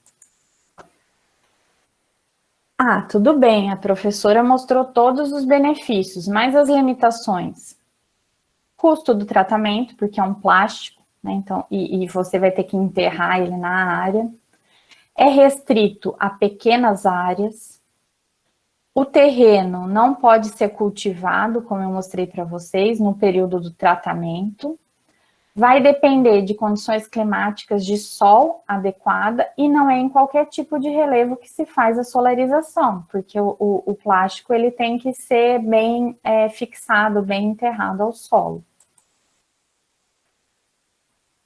Speaker 1: Ah, tudo bem, a professora mostrou todos os benefícios, mas as limitações? Custo do tratamento, porque é um plástico, né? Então, e você vai ter que enterrar ele na área. É restrito a pequenas áreas. O terreno não pode ser cultivado, como eu mostrei para vocês, no período do tratamento. Vai depender de condições climáticas de sol adequada e não é em qualquer tipo de relevo que se faz a solarização, porque o plástico ele tem que ser bem fixado, bem enterrado ao solo.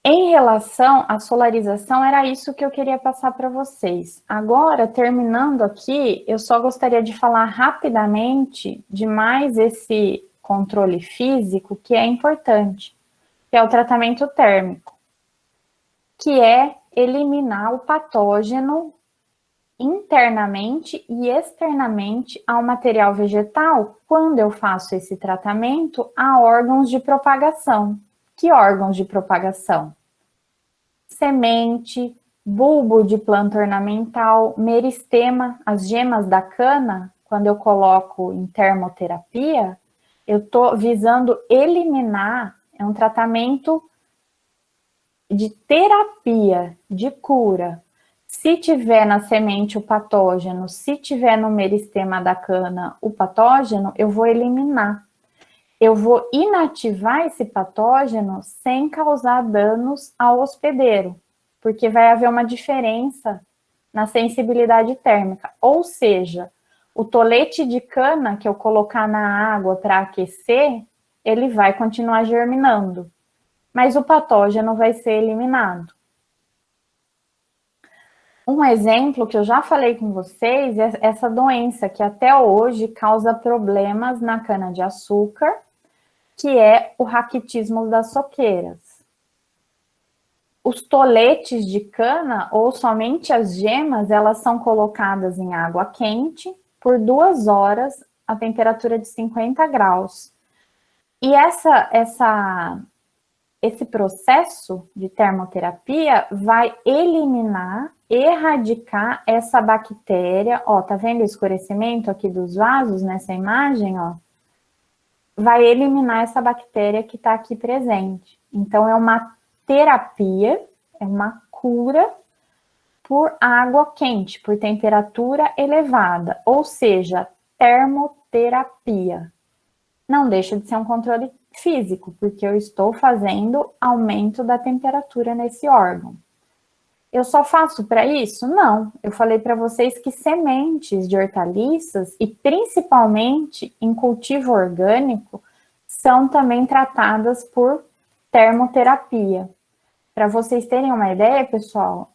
Speaker 1: Em relação à solarização, era isso que eu queria passar para vocês. Agora, terminando aqui, eu só gostaria de falar rapidamente de mais esse controle físico que é importante, que é o tratamento térmico, que é eliminar o patógeno internamente e externamente ao material vegetal, quando eu faço esse tratamento a órgãos de propagação. Que órgãos de propagação? Semente, bulbo de planta ornamental, meristema, as gemas da cana, quando eu coloco em termoterapia, eu estou visando eliminar, é um tratamento de terapia, de cura. Se tiver na semente o patógeno, se tiver no meristema da cana o patógeno, eu vou eliminar. Eu vou inativar esse patógeno sem causar danos ao hospedeiro, porque vai haver uma diferença na sensibilidade térmica. Ou seja, o tolete de cana que eu colocar na água para aquecer, ele vai continuar germinando, mas o patógeno vai ser eliminado. Um exemplo que eu já falei com vocês é essa doença que até hoje causa problemas na cana-de-açúcar, que é o raquitismo das soqueiras. Os toletes de cana, ou somente as gemas, elas são colocadas em água quente por 2 horas a temperatura de 50 graus. E esse processo de termoterapia vai eliminar, erradicar essa bactéria. Ó, tá vendo o escurecimento aqui dos vasos nessa imagem, ó? Vai eliminar essa bactéria que está aqui presente. Então, é uma terapia, é uma cura por água quente, por temperatura elevada, ou seja, termoterapia. Não deixa de ser um controle físico, porque eu estou fazendo aumento da temperatura nesse órgão. Eu só faço para isso? Não. Eu falei para vocês que sementes de hortaliças, e principalmente em cultivo orgânico, são também tratadas por termoterapia. Para vocês terem uma ideia, pessoal,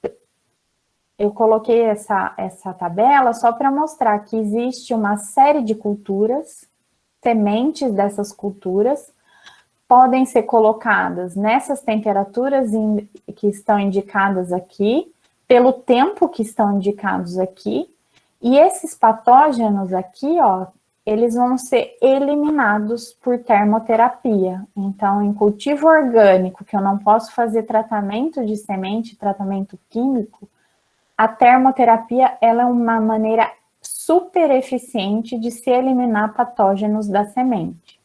Speaker 1: eu coloquei essa tabela só para mostrar que existe uma série de culturas, sementes dessas culturas, podem ser colocadas nessas temperaturas que estão indicadas aqui, pelo tempo que estão indicados aqui, e esses patógenos aqui, ó, eles vão ser eliminados por termoterapia. Então, em cultivo orgânico, que eu não posso fazer tratamento de semente, tratamento químico, a termoterapia, ela é uma maneira super eficiente de se eliminar patógenos da semente.